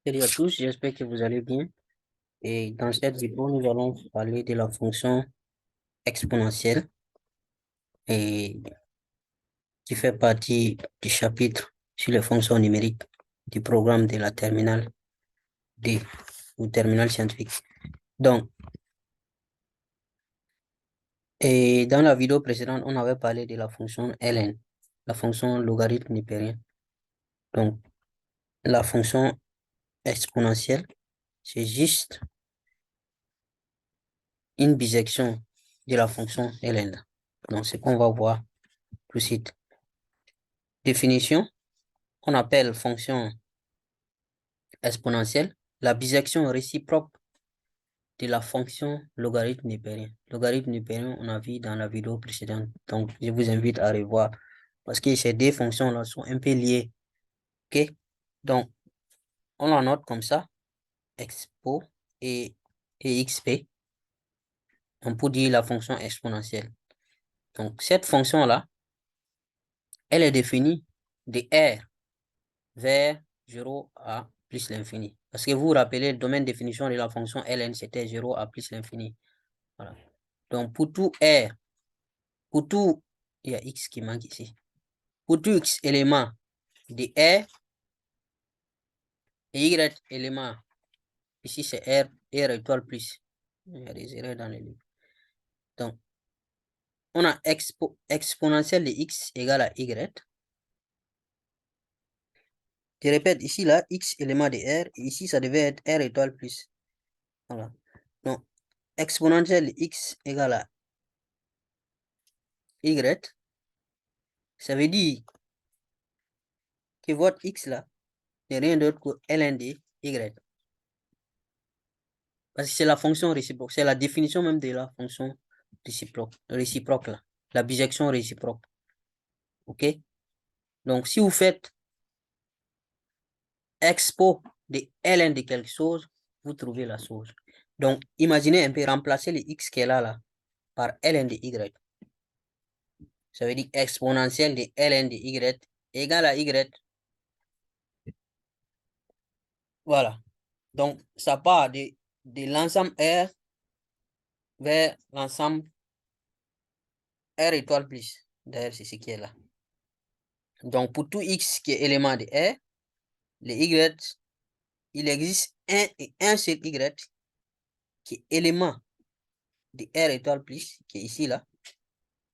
Salut à tous, j'espère que vous allez bien. Et dans cette vidéo, nous allons parler de la fonction exponentielle et qui fait partie du chapitre sur les fonctions numériques du programme de la terminale D ou terminale scientifique. Donc, et dans la vidéo précédente, on avait parlé de la fonction ln, la fonction logarithme népérien. Donc, la fonction exponentielle, c'est juste une bisection de la fonction ln. Donc, c'est qu'on va voir tout de suite. Définition, on appelle fonction exponentielle la bisection réciproque de la fonction logarithme népérien. Logarithme népérien, on a vu dans la vidéo précédente. Donc, je vous invite à revoir parce que ces deux fonctions-là sont un peu liées. OK? Donc, on la note comme ça, expo et xp. On peut dire la fonction exponentielle. Donc, cette fonction-là, elle est définie de R vers 0 à plus l'infini. Parce que vous vous rappelez, le domaine de définition de la fonction ln, c'était 0 à plus l'infini. Voilà. Donc, pour tout R, pour tout, il y a X qui manque ici. Pour tout X élément de R et Y élément, ici c'est R étoile plus. Il y a des erreurs dans les livres. Donc, on a exponentielle de X égale à Y. Je répète, ici, là, X élément de R, et ici, ça devait être R étoile plus. Voilà. Donc, exponentielle de X égale à Y. Ça veut dire que votre X là n'est rien d'autre que ln de Y. Parce que c'est la fonction réciproque. C'est la définition même de la fonction réciproque là. La bisection réciproque. OK? Donc, si vous faites expo de ln de quelque chose, vous trouvez la chose. Donc, imaginez un peu remplacer le x qui est là par ln de y. Ça veut dire exponentielle de ln de y égale à y. Voilà. Donc, ça part de l'ensemble R vers l'ensemble R étoile plus. D'ailleurs, c'est ce qui est là. Donc, pour tout x qui est élément de R, le y, il existe un seul y qui est élément de R étoile plus, qui est ici, là.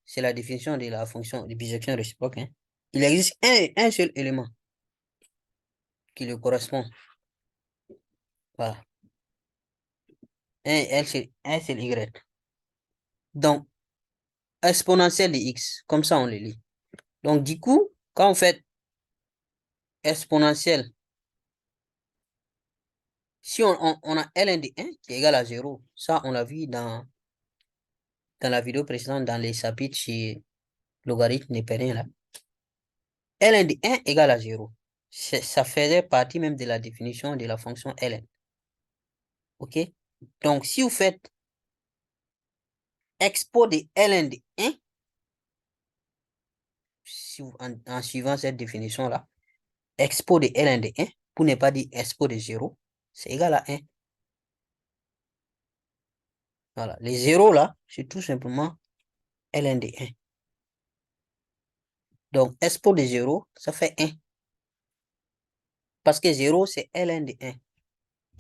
C'est la définition de la fonction de bisection réciproque. Hein. Il existe un seul élément qui le correspond. Voilà. Un seul y. Donc, exponentielle de x, comme ça on le lit. Donc, du coup, quand on fait exponentielle, si on a ln de 1 qui est égal à 0, ça on l'a vu dans la vidéo précédente, dans les chapitres chez logarithme népérien là. Ln de 1 égale à 0. Ça faisait partie même de la définition de la fonction ln. OK? Donc, si vous faites expo de ln de 1, si vous, en suivant cette définition-là, expo de ln de 1, pour ne pas dire expo de 0, c'est égal à 1. Voilà. Les zéros là, c'est tout simplement ln de 1. Donc, expo de 0, ça fait 1. Parce que 0, c'est ln de 1.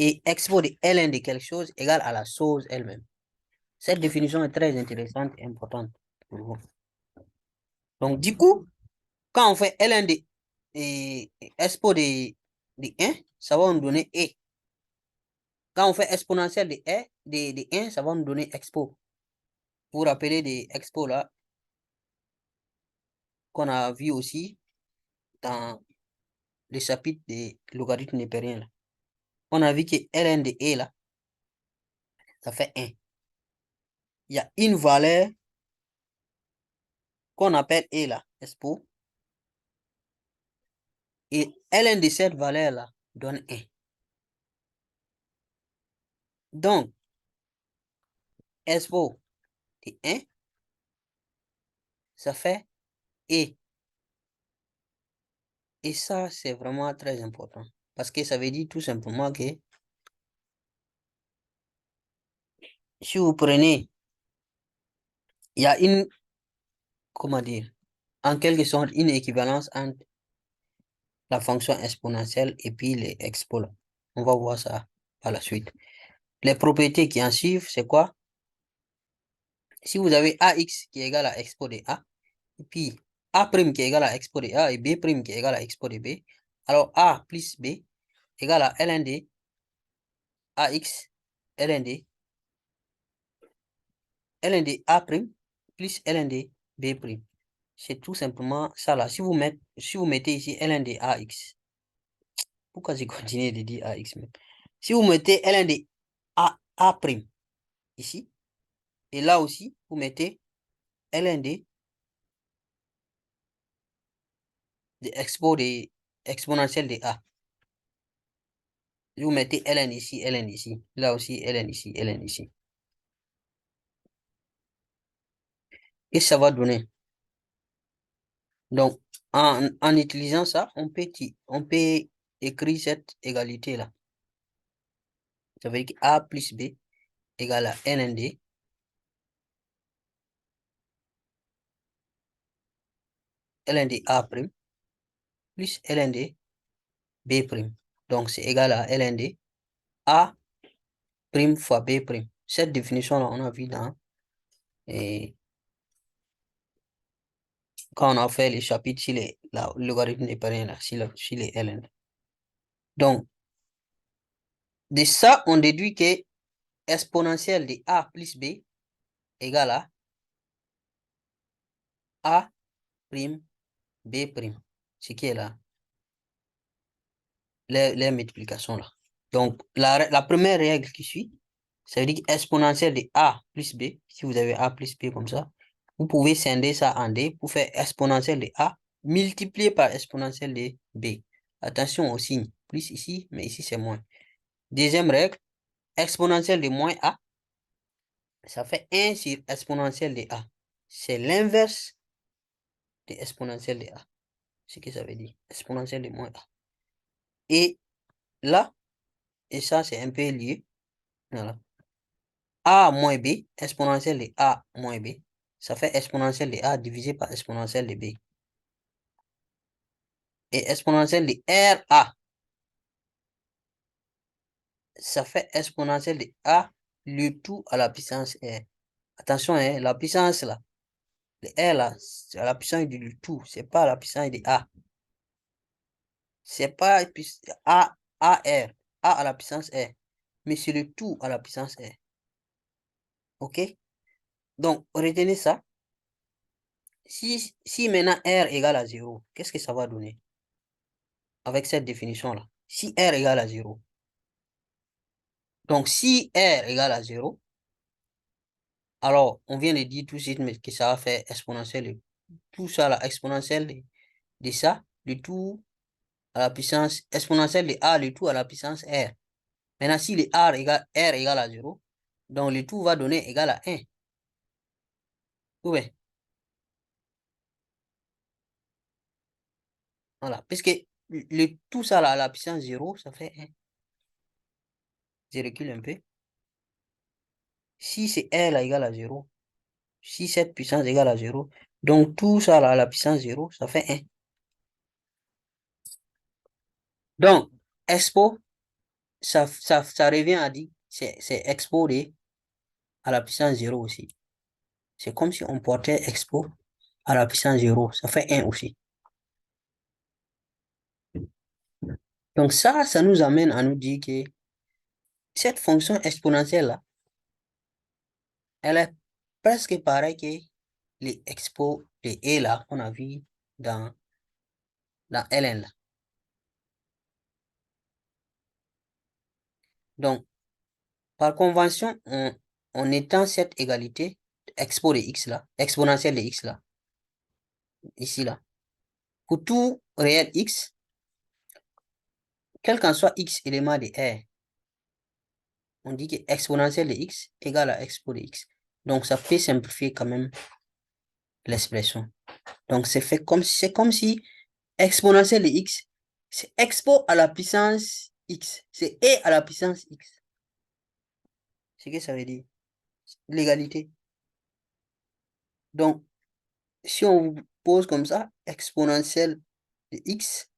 Et expo de ln de quelque chose égale à la chose elle-même. Cette définition est très intéressante et importante pour vous. Donc, du coup, quand on fait ln de expo de 1, ça va nous donner e. Quand on fait exponentielle de 1, ça va nous donner expo. Vous vous rappelez des expos là qu'on a vu aussi dans le chapitre des logarithmes népériens. Là. On a vu que ln de e là, ça fait 1. Il y a une valeur qu'on appelle e là, expo. Et ln de cette valeur là donne 1. Donc, expo de 1, ça fait e. Et ça, c'est vraiment très important. Parce que ça veut dire tout simplement que si vous prenez, il y a une, comment dire, en quelque sorte, une équivalence entre la fonction exponentielle et puis les exponents. On va voir ça par la suite. Les propriétés qui en suivent, c'est quoi? Si vous avez AX qui est égal à expo de A, et puis A' qui est égal à expo de A et B' qui est égal à expo de B, alors A plus B égale à ln de AX, ln de A' plus ln de B'. C'est tout simplement ça là. Si vous mettez ici ln de AX, pourquoi j'ai continué de dire AX même? Si vous mettez ln de A' ici, et là aussi, vous mettez ln de exponentielle de A. Vous mettez ln ici, ln ici. Là aussi, ln ici, ln ici. Et ça va donner. Donc, en utilisant ça, on peut écrire cette égalité-là. Ça veut dire que A plus B égale à ln de ln de A' plus ln de B'. Donc, c'est égal à ln de A' fois B'. Cette définition-là, on a vu dans... Et quand on a fait les chapitres sur les logarithmes des parrains, là, sur les ln. Donc, de ça, on déduit que exponentielle de A plus B égale à A' B'. Ce qui est là. Les multiplications là. Donc, la première règle qui suit, ça veut dire exponentielle de A plus B, si vous avez A plus B comme ça, vous pouvez scinder ça en D pour faire exponentielle de A multiplié par exponentielle de B. Attention au signe, plus ici, mais ici c'est moins. Deuxième règle, exponentielle de moins A, ça fait 1 sur exponentielle de A. C'est l'inverse de exponentielle de A. Ce que ça veut dire, exponentielle de moins A. Et là, et ça c'est un peu lié, voilà. A moins B, exponentielle de A moins B, ça fait exponentielle de A divisé par exponentielle de B. Et exponentielle de RA, ça fait exponentielle de A, le tout à la puissance R. Attention, hein, la puissance là, le R là, c'est à la puissance du tout, c'est pas à la puissance de A. C'est pas A, R, A à la puissance R, mais c'est le tout à la puissance R. OK? Donc, retenez ça. Si maintenant R égale à 0, qu'est-ce que ça va donner? Avec cette définition-là. Si R égale à 0. Donc, si R égale à 0, alors, on vient de dire tout de suite mais que ça va faire exponentielle. Tout ça, la exponentielle de ça, le tout à la puissance, exponentielle de A, le tout à la puissance R. Maintenant, si le R égale à 0, donc le tout va donner égal à 1. Oui. Voilà. Puisque tout ça là, à la puissance 0, ça fait 1. Je recule un peu. Si c'est R là, égal à 0, si cette puissance égale à 0, donc tout ça là, à la puissance 0, ça fait 1. Donc, expo, ça revient à dire, c'est expo à la puissance 0 aussi. C'est comme si on portait expo à la puissance 0, ça fait 1 aussi. Donc ça nous amène à nous dire que cette fonction exponentielle-là, elle est presque pareille que les expos de E là qu'on a vu dans ln là. Donc, par convention, on étend cette égalité expo de x là, exponentielle de x là, ici là, pour tout réel x, quel qu'en soit x élément de R, on dit que exponentielle de x égale à expo de x. Donc, ça peut simplifier quand même l'expression. Donc, c'est comme si exponentielle de x C'est expo à la puissance x. C'est e à la puissance x. C'est ce que ça veut dire. L'égalité. Donc, si on vous pose comme ça, exponentielle de x,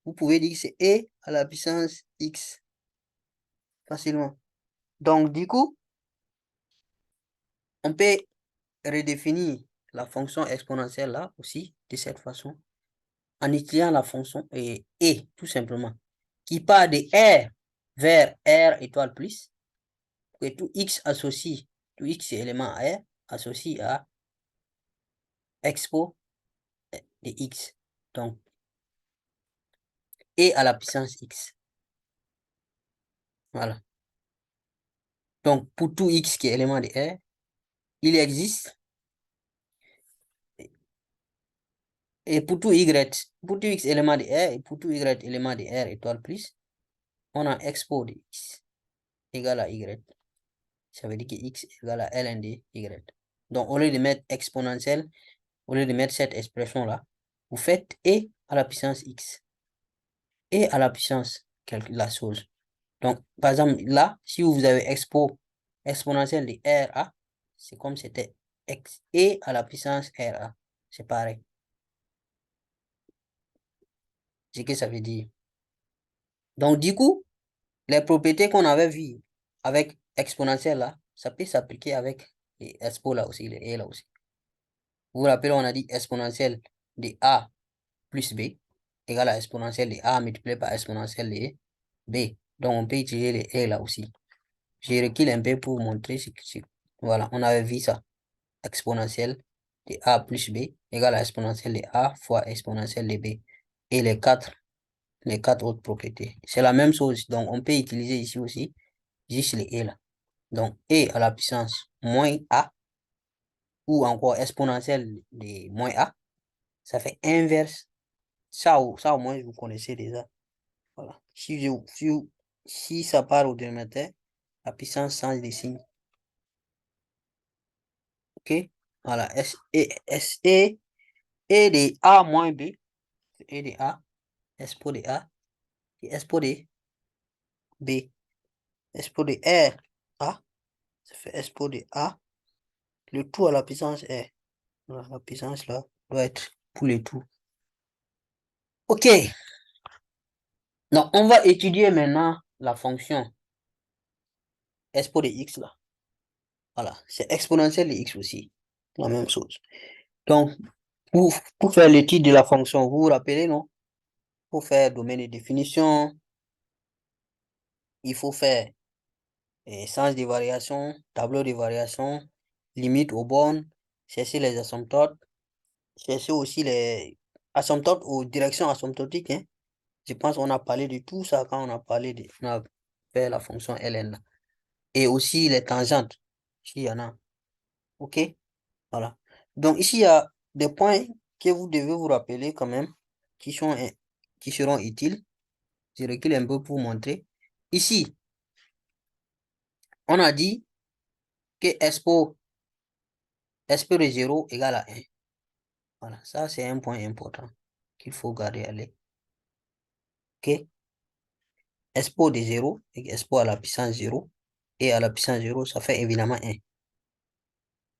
vous pouvez dire que c'est e à la puissance x. Facilement. Donc, du coup, on peut redéfinir la fonction exponentielle là aussi de cette façon en utilisant la fonction et tout simplement qui part de R vers R étoile plus que tout x associe, tout x élément à R associe à expo de x. Donc, et à la puissance x. Voilà. Donc, pour tout x qui est élément de R, il existe, et pour tout x élément de R, et pour tout y élément de R étoile plus, on a expo de x égale à y. Ça veut dire que x égale à ln de y. Donc, au lieu de mettre exponentielle, au lieu de mettre cette expression-là, vous faites e à la puissance x. Et à la puissance la chose. Donc, par exemple, là, si vous avez exponentielle de RA, c'est comme c'était x et à la puissance RA. C'est pareil. C'est ce que ça veut dire. Donc, du coup, les propriétés qu'on avait vues avec exponentielle là, ça peut s'appliquer avec les expo là aussi, les et là aussi. Vous vous rappelez, on a dit exponentielle de A plus B égale à exponentielle de A multiplié par exponentielle de B. Donc, on peut utiliser les et là aussi. Je recule un peu pour montrer voilà, on avait vu ça. Exponentielle de A plus B égale à exponentielle de A fois exponentielle de B. Et les quatre autres propriétés. C'est la même chose. Donc, on peut utiliser ici aussi, juste les et là. Donc, et à la puissance moins A ou encore exponentielle de moins A, ça fait inverse. Ça, au moins, vous connaissez déjà. Voilà. Si ça part au dénominateur, la puissance change de signe. OK? Voilà. Et de A moins B, et de A, expo de A, et expo de B, expo de R, A, ça fait expo de A, le tout à la puissance R. Voilà, la puissance là doit être pour le tout. OK. Donc, on va étudier maintenant la fonction expo de X là. Voilà, c'est exponentielle de X aussi. La même chose. Donc, pour faire l'étude de la fonction, vous vous rappelez, non? Pour faire domaine de définition, il faut faire sens de variation, tableau de variation, limite aux bornes, chercher les asymptotes, chercher aussi les asymptotes ou directions asymptotiques. Hein. Je pense qu'on a parlé de tout ça quand on a fait la fonction ln. Et aussi les tangentes, s'il y en a. OK? Voilà. Donc ici, il y a des points que vous devez vous rappeler quand même, qui seront utiles. Je recule un peu pour montrer. Ici, on a dit que expo de 0 égale à 1. Voilà, ça c'est un point important qu'il faut garder à l'œil. OK? Expo de 0 et expo à la puissance 0. Et à la puissance 0, ça fait évidemment 1.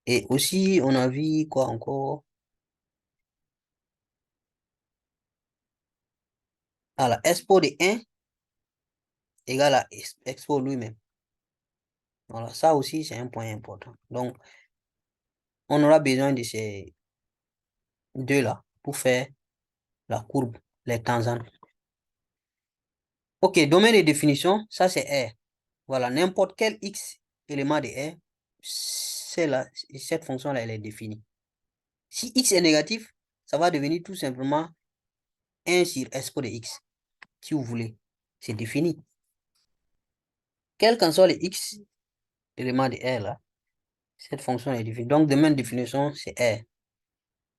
Et aussi, on a vu quoi encore? Alors, expo de 1 égale à expo lui-même. Voilà, ça aussi, c'est un point important. Donc, on aura besoin de ces deux-là pour faire la courbe, les tangentes. OK, domaine de définition, ça c'est R. Voilà, n'importe quel X élément de R, cette fonction-là, elle est définie. Si X est négatif, ça va devenir tout simplement 1 sur expo de X, si vous voulez. C'est défini. Quel qu'en soit les X éléments de R là, cette fonction est définie. Donc, domaine de définition, c'est R.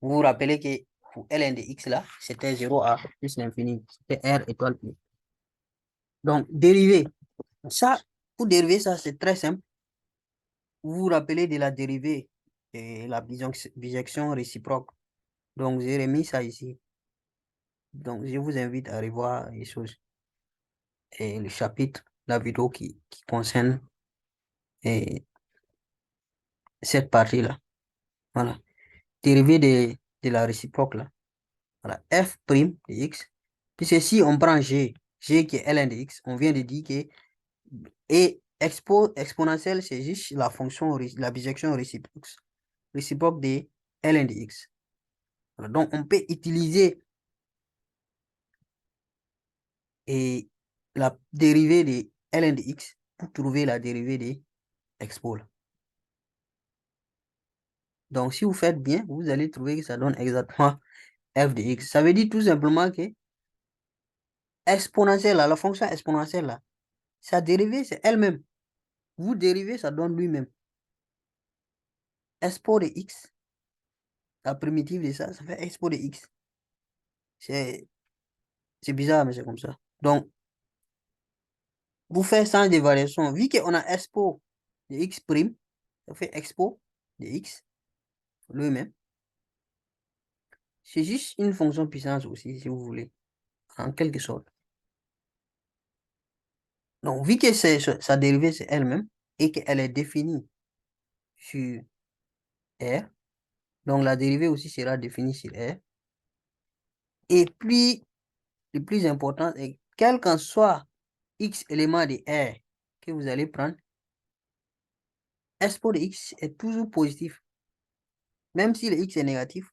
Vous vous rappelez que pour ln de X là, c'était 0 à plus l'infini. C'était R étoile plus. Donc, dériver. Ça, pour dériver ça, c'est très simple. Vous vous rappelez de la dérivée de la bijection réciproque. Donc, j'ai remis ça ici. Donc, je vous invite à revoir les choses et le chapitre, la vidéo qui concerne cette partie-là. Voilà. Dérivé de la réciproque, là. Voilà. F' de x. Puisque si on prend G qui est ln de x, on vient de dire que et exponentielle, c'est juste la fonction, la bijection réciproque de ln de x. Voilà. Donc, on peut utiliser la dérivée de ln de x pour trouver la dérivée de expo. Donc, si vous faites bien, vous allez trouver que ça donne exactement f de x. Ça veut dire tout simplement que exponentielle, la fonction exponentielle, là, sa dérivée, c'est elle-même. Vous dérivez, ça donne lui-même. Expo de x, la primitive de ça, ça fait expo de x. C'est bizarre, mais c'est comme ça. Donc, vous faites sans de variation. Vu qu'on a expo de x', ça fait expo de x, lui-même. C'est juste une fonction puissance aussi, si vous voulez, en quelque sorte. Donc, vu que sa dérivée, c'est elle-même, et qu'elle est définie sur R, donc la dérivée aussi sera définie sur R. Et puis, le plus important est, quel qu'en soit x éléments de R que vous allez prendre, expo de x est toujours positif. Même si le x est négatif,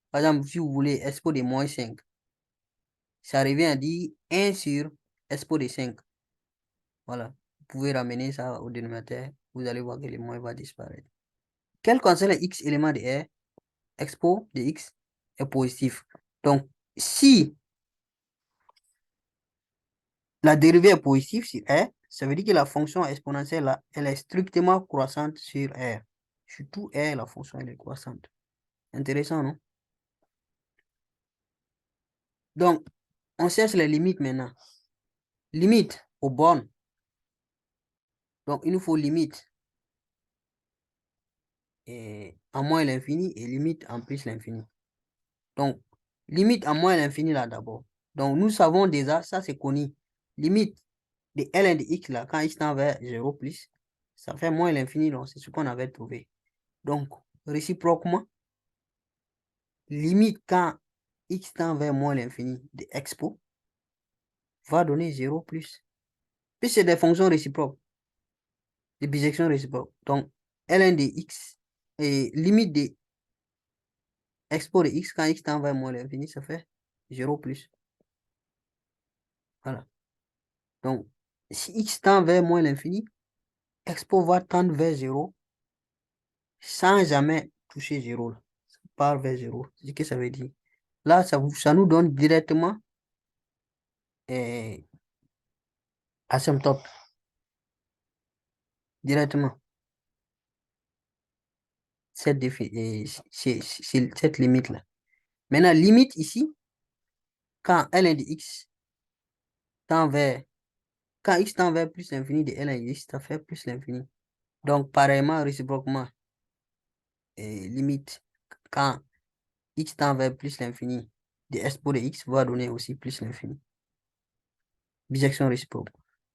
par exemple, si vous voulez expo de moins 5, ça revient à dire 1 sur expo de 5. Voilà. Vous pouvez ramener ça au dénominateur, vous allez voir que le moins va disparaître. Quel qu'en soit le x éléments de R, expo de x est positif. Donc, si la dérivée est positive sur R, ça veut dire que la fonction exponentielle, là, elle est strictement croissante sur R. Sur tout R, la fonction elle est croissante. Intéressant, non? Donc, on cherche les limites maintenant. Limite aux bornes. Donc, il nous faut limite en moins l'infini et limite en plus l'infini. Donc, limite en moins l'infini là d'abord. Donc, nous savons déjà, ça c'est connu. Limite de ln de x là, quand x tend vers 0 plus, ça fait moins l'infini, donc c'est ce qu'on avait trouvé. Donc, réciproquement, limite quand x tend vers moins l'infini de expo va donner 0 plus. Puis c'est des fonctions réciproques, des bijections réciproques. Donc, ln de x et limite de expo de x quand x tend vers moins l'infini, ça fait 0 plus. Voilà. Donc, si x tend vers moins l'infini, expo va tendre vers 0 sans jamais toucher 0. Ça part vers 0. C'est ce que ça veut dire. Là, ça nous donne directement asymptote. Directement. Cette limite-là. Maintenant, limite ici, quand ln de x tend vers, quand x tend vers plus l'infini de ln de x, ça fait plus l'infini. Donc, pareillement, réciproquement, limite, quand x tend vers plus l'infini de expo de x va donner aussi plus l'infini. Bijection réciproque.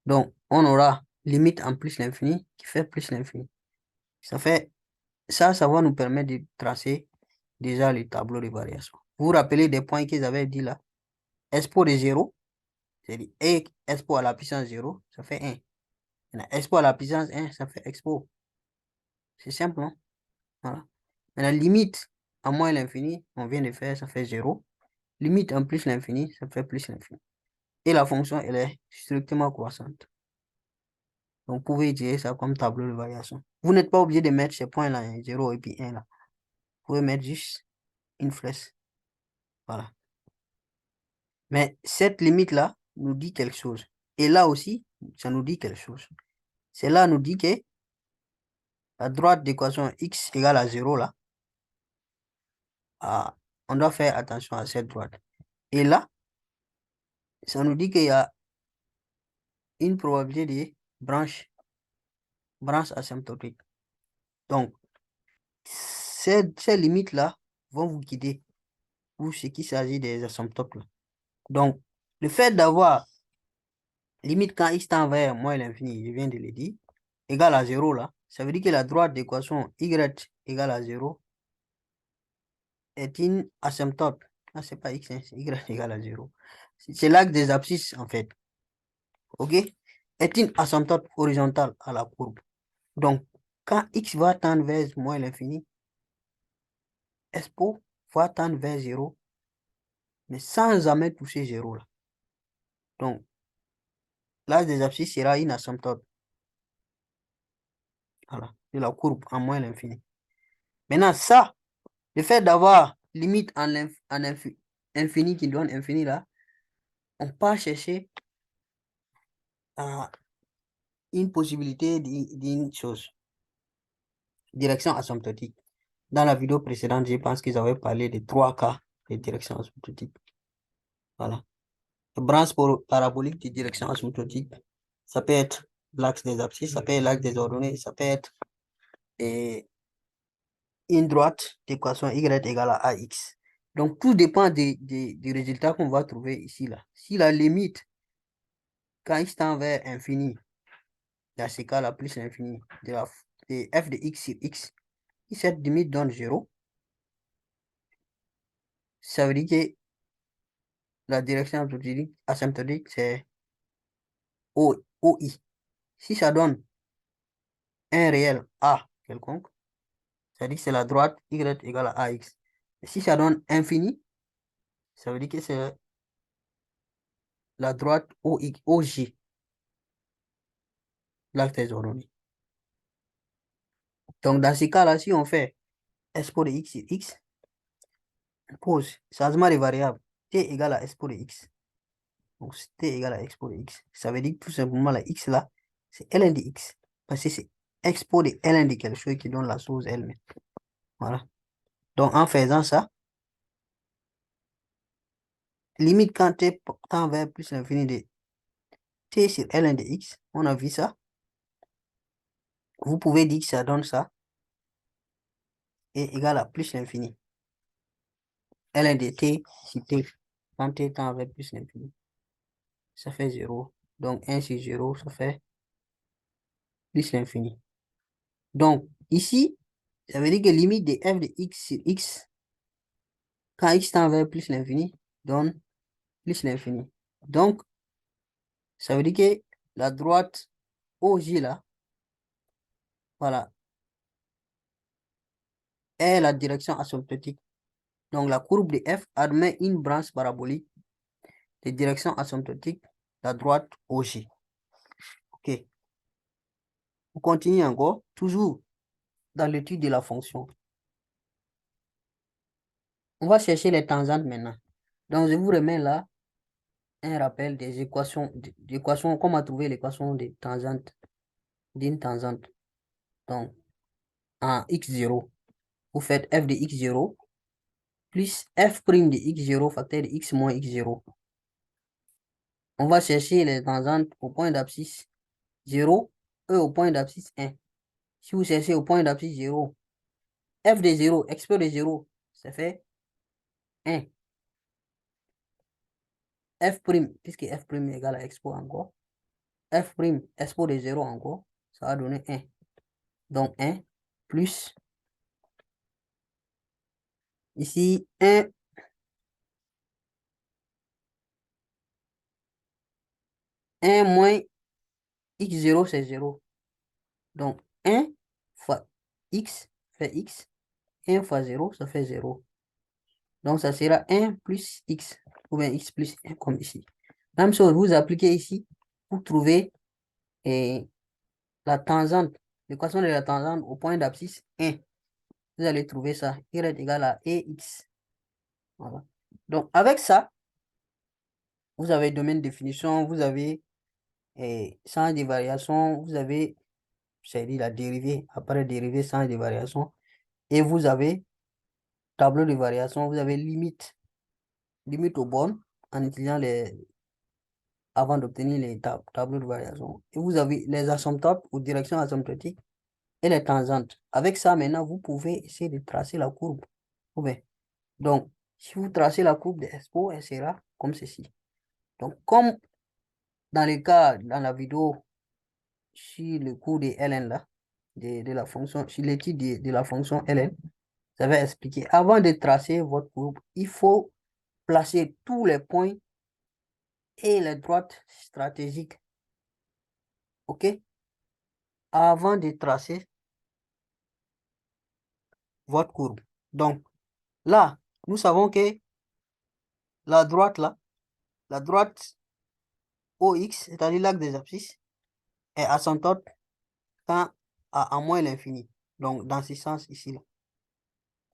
Donc, on aura limite en plus l'infini qui fait plus l'infini. Ça va nous permettre de tracer déjà le tableau de variation. Vous vous rappelez des points qu'ils avaient dit là? Expo de 0, c'est-à-dire expo à la puissance 0, ça fait 1. Maintenant, expo à la puissance 1, ça fait expo. C'est simple, non? Voilà. Maintenant, limite en moins l'infini, on vient de faire, ça fait 0. Limite en plus l'infini, ça fait plus l'infini. Et la fonction, elle est strictement croissante. Donc, vous pouvez utiliser ça comme tableau de variation. Vous n'êtes pas obligé de mettre ces points-là, 0 et puis 1 là. Vous pouvez mettre juste une flèche. Voilà. Mais cette limite-là nous dit quelque chose. Et là aussi, ça nous dit quelque chose. C'est là nous dit que la droite d'équation x égale à 0 là, on doit faire attention à cette droite. Et là, ça nous dit qu'il y a une probabilité de branche asymptotique. Donc, ces limites-là vont vous guider pour ce qui s'agit des asymptotes là. Donc, le fait d'avoir limite quand x tend vers moins l'infini, je viens de le dire, égale à 0 là, ça veut dire que la droite d'équation y égale à 0 est une asymptote. Ah, c'est pas x, hein, c'est y égale à 0. C'est l'axe des abscisses en fait. OK? Est une asymptote horizontale à la courbe. Donc, quand x va tendre vers moins l'infini, expo va tendre vers 0, mais sans jamais toucher 0 là. Donc, l'axe des abscisses sera une asymptote. Voilà, de la courbe en moins l'infini. Maintenant, ça, le fait d'avoir limite en infini qui donne infini là, on peut chercher une possibilité d'une chose. Direction asymptotique. Dans la vidéo précédente, je pense qu'ils avaient parlé de 3 cas de direction asymptotique. Voilà. Branche parabolique de direction asymptotique, ça peut être l'axe des abscisses, ça peut être l'axe des ordonnées, ça peut être une droite d'équation y égale à ax. Donc, tout dépend du résultat qu'on va trouver ici. Là. Si la limite, quand x tend vers infini, dans ce cas-là, plus l'infini, de f de x sur x, si cette limite donne 0, ça veut dire que la direction asymptotique, c'est OI. Si ça donne un réel A quelconque, ça veut dire que c'est la droite y égale à ax. Et si ça donne infini, ça veut dire que c'est la droite OJ, l'axe des ordonnées. Donc, dans ce cas-là, si on fait expo de x sur x, on pose changement de variable, t égale à expo de x. Donc, t égale à expo de x. Ça veut dire que tout simplement, la x là, c'est ln de x. Parce que c'est expo de ln de quelque chose qui donne la chose elle-même. Voilà. Donc, en faisant ça, limite quand t tend vers plus l'infini de t sur ln de x, on a vu ça. Vous pouvez dire que ça donne ça, et égal à plus l'infini. ln de t sur t, quand t tend vers plus l'infini, ça fait 0. Donc, 1 sur 0, ça fait plus l'infini. Donc, ici, ça veut dire que limite de f de x sur x, quand x tend vers plus l'infini, donne plus l'infini. Donc, ça veut dire que la droite OJ là, voilà, est la direction asymptotique. Donc, la courbe de f admet une branche parabolique de direction asymptotique, la droite OJ. OK. On continue encore, toujours dans l'étude de la fonction. On va chercher les tangentes maintenant. Donc, je vous remets là un rappel des équations, comment trouver l'équation des tangentes, d'une tangente. Donc, en x0, vous faites f de x0 plus f' de x0 facteur de x moins x0. On va chercher les tangentes au point d'abscisse 0 et au point d'abscisse 1. Si vous cherchez au point d'abscisse 0, f de 0, expo de 0, ça fait 1. F', puisque f' est égal à expo encore, f', expo de 0 encore, ça va donner 1. Donc 1 plus, ici 1 moins x0, c'est 0. Donc 1 fois x fait x, 1 fois 0, ça fait 0. Donc ça sera 1 plus x, ou bien x plus 1, comme ici. Même chose, vous appliquez ici pour trouver la tangente, l'équation de la tangente au point d'abscisse 1. Vous allez trouver ça, y égale à ex. Voilà. Donc avec ça, vous avez domaine de définition, vous avez sans de variation, vous avez, c'est-à-dire la dérivée, après dérivée sans de variation, et vous avez tableau de variation, vous avez limite, limite aux bornes en utilisant avant d'obtenir les tableaux de variation. Et vous avez les asymptotes ou directions asymptotiques et les tangentes. Avec ça, maintenant, vous pouvez essayer de tracer la courbe. Donc, si vous tracez la courbe de Expo, elle sera comme ceci. Donc, comme dans le cas, dans la vidéo, sur le cours de ln là, de la fonction, sur l'étude de la fonction ln, j'avais expliqué, avant de tracer votre courbe, il faut placer tous les points et les droites stratégiques. OK? Avant de tracer votre courbe. Donc, là, nous savons que la droite là, la droite OX, c'est-à-dire l'axe des abscisses, est asymptote quand à moins l'infini. Donc, dans ce sens ici. Là.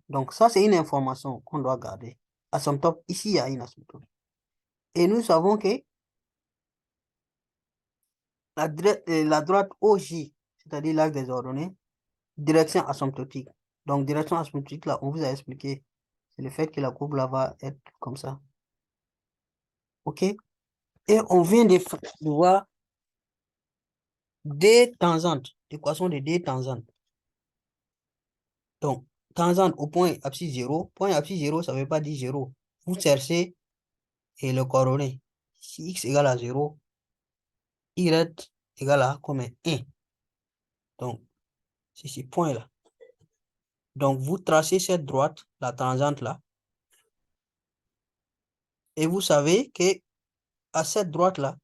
Donc, ça, c'est une information qu'on doit garder. Asymptote, ici, il y a une asymptote. Et nous savons que la droite OJ, c'est-à-dire l'axe des ordonnées, direction asymptotique. Donc, direction asymptotique, là, on vous a expliqué, c'est le fait que la courbe là va être comme ça. OK? Et on vient de voir D tangente, l'équation de D tangente. Donc, tangente au point abscisse 0. Point abscisse 0, ça ne veut pas dire 0. Vous cherchez et le coordonnées. Si x égale à 0, y égale à combien? 1. Donc, c'est ce point-là. Donc, vous tracez cette droite, la tangente là, et vous savez que à cette droite-là,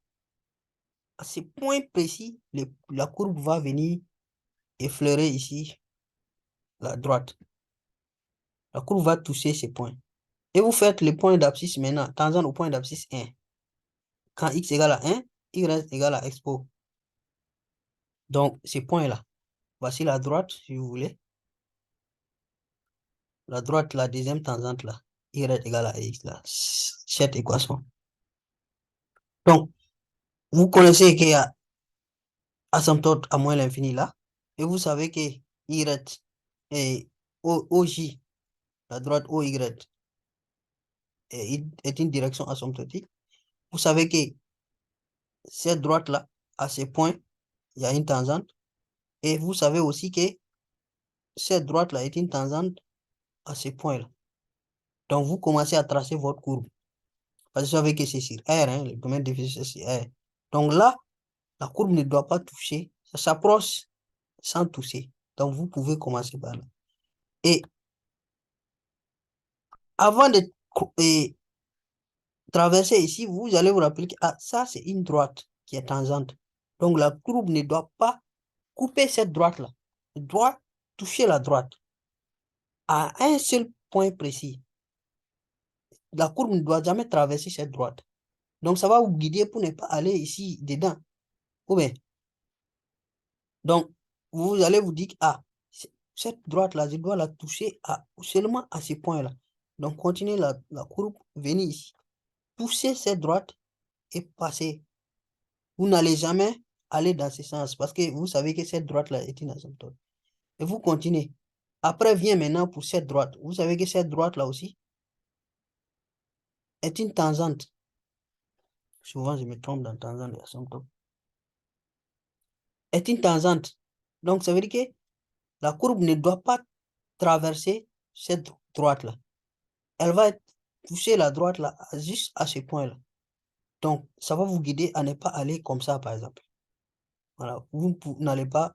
à ce point précis, la courbe va venir effleurer ici la droite. La courbe va toucher ces points. Et vous faites le point d'abscisse maintenant, tangente au point d'abscisse 1. Quand x égale à 1, y égale à expo. Donc, ces points-là. Voici la droite, si vous voulez. La droite, la deuxième tangente là. Y égale à x là. Cette équation. Donc, vous connaissez qu'il y a asymptote à moins l'infini là. Et vous savez que y et OJ, la droite OY, est une direction asymptotique. Vous savez que cette droite-là, à ces points, il y a une tangente. Et vous savez aussi que cette droite-là est une tangente à ces points-là. Donc, vous commencez à tracer votre courbe. Parce que vous savez que c'est sur R, hein, le domaine difficile, c'est sur R. Donc là, la courbe ne doit pas toucher. Ça s'approche sans toucher. Donc, vous pouvez commencer par là. Et avant de traverser ici, vous allez vous rappeler que ça, c'est une droite qui est tangente. Donc, la courbe ne doit pas couper cette droite-là. Elle doit toucher la droite à un seul point précis. La courbe ne doit jamais traverser cette droite. Donc, ça va vous guider pour ne pas aller ici dedans. Ou bien, donc, vous allez vous dire, cette droite-là, je dois la toucher seulement à ce point-là. Donc, continuez la courbe, venez ici. Touchez cette droite et passez. Vous n'allez jamais aller dans ce sens parce que vous savez que cette droite-là est une asymptote. Et vous continuez. Après, vient maintenant pour cette droite. Vous savez que cette droite-là aussi est une tangente. Souvent, je me trompe dans tangente et asymptote. Est une tangente. Donc, ça veut dire que la courbe ne doit pas traverser cette droite-là. Elle va toucher la droite-là juste à ce point-là. Donc, ça va vous guider à ne pas aller comme ça, par exemple. Voilà. Vous n'allez pas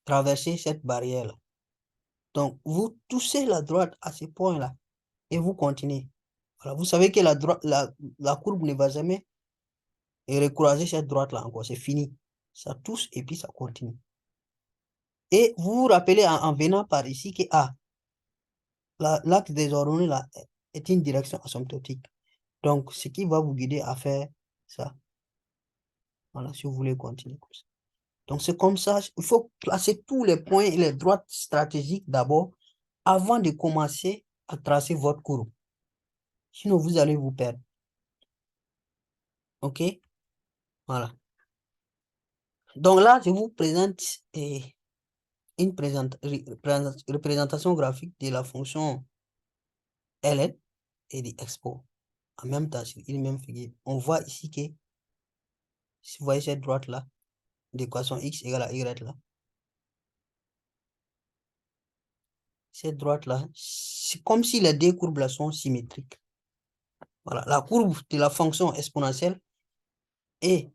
traverser cette barrière-là. Donc, vous touchez la droite à ce point-là et vous continuez. Voilà. Vous savez que la courbe ne va jamais recroiser cette droite-là encore. C'est fini. Ça touche et puis ça continue. Et vous vous rappelez en venant par ici que l'axe des ordonnées là, est une direction asymptotique. Donc, ce qui va vous guider à faire ça. Voilà, si vous voulez continuer comme ça. Donc, c'est comme ça. Il faut placer tous les points et les droites stratégiques d'abord avant de commencer à tracer votre courbe. Sinon, vous allez vous perdre. OK? Voilà. Donc là, je vous présente une représentation graphique de la fonction ln et de expo. En même temps, sur une même figure. On voit ici que, si vous voyez cette droite-là, l'équation x égale à y là, cette droite-là, c'est comme si les deux courbes-là sont symétriques. Voilà, la courbe de la fonction exponentielle et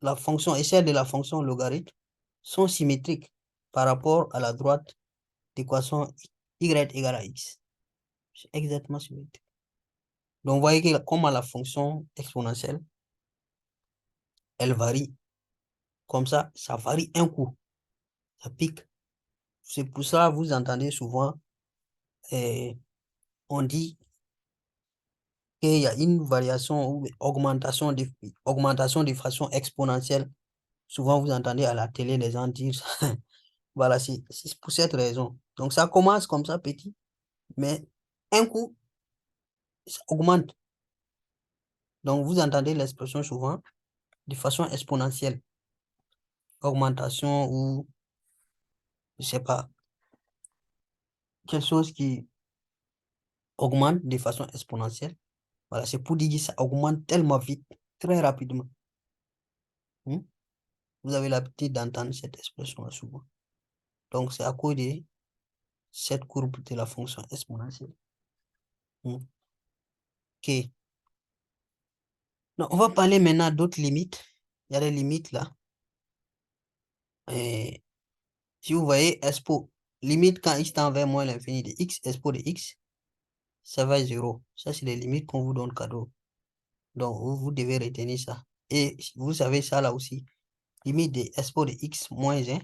la fonction et celle de la fonction logarithme sont symétriques par rapport à la droite d'équation y égale à x. C'est exactement symétrique. Donc, vous voyez que comment la fonction exponentielle, elle varie. Comme ça varie un coup. Ça pique. C'est pour ça que vous entendez souvent, on dit qu'il y a une variation ou augmentation de façon exponentielle. Souvent, vous entendez à la télé les gens dire, voilà, c'est pour cette raison. Donc, ça commence comme ça petit, mais un coup, ça augmente. Donc, vous entendez l'expression souvent de façon exponentielle. Augmentation ou, je sais pas, quelque chose qui augmente de façon exponentielle. Voilà, c'est pour dire que ça augmente tellement vite, très rapidement. Hmm? Vous avez l'habitude d'entendre cette expression-là souvent. Donc, c'est à cause de cette courbe de la fonction exponentielle. Hmm. OK. Donc, on va parler maintenant d'autres limites. Il y a des limites là. Et si vous voyez expo, limite quand x tend vers moins l'infini de x, expo de x, ça va à 0. Ça, c'est les limites qu'on vous donne cadeau. Donc, vous devez retenir ça. Et vous savez ça là aussi. Limite de expo de x moins 1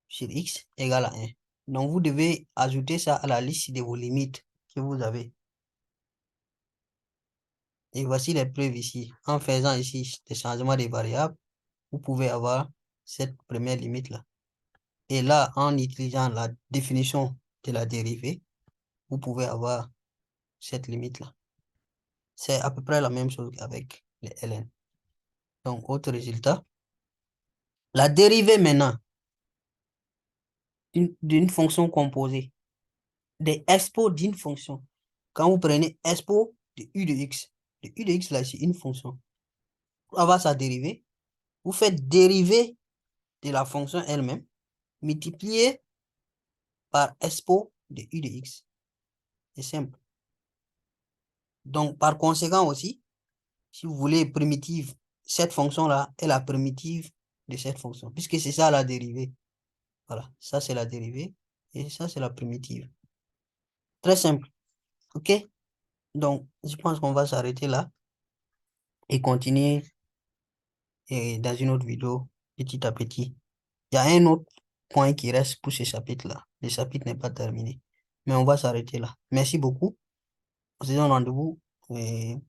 sur x égale à 1. Donc, vous devez ajouter ça à la liste de vos limites que vous avez. Et voici les preuves ici. En faisant ici des changements de variables, vous pouvez avoir cette première limite-là. Et là, en utilisant la définition de la dérivée, vous pouvez avoir cette limite-là. C'est à peu près la même chose qu'avec les ln. Donc, autre résultat. La dérivée maintenant d'une fonction composée, des expos d'une fonction. Quand vous prenez expo de u de x, là, c'est une fonction. Pour avoir sa dérivée, vous faites dériver de la fonction elle-même multiplié par expo de u de x. C'est simple. Donc, par conséquent aussi, si vous voulez primitive, cette fonction-là est la primitive de cette fonction, puisque c'est ça la dérivée. Voilà, ça c'est la dérivée et ça c'est la primitive. Très simple. OK? Donc, je pense qu'on va s'arrêter là et continuer dans une autre vidéo petit à petit. Il y a un autre point qui reste pour ce chapitre-là. Le chapitre n'est pas terminé. Mais on va s'arrêter là. Merci beaucoup. On se donne rendez-vous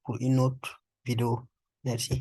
pour une autre vidéo. Merci.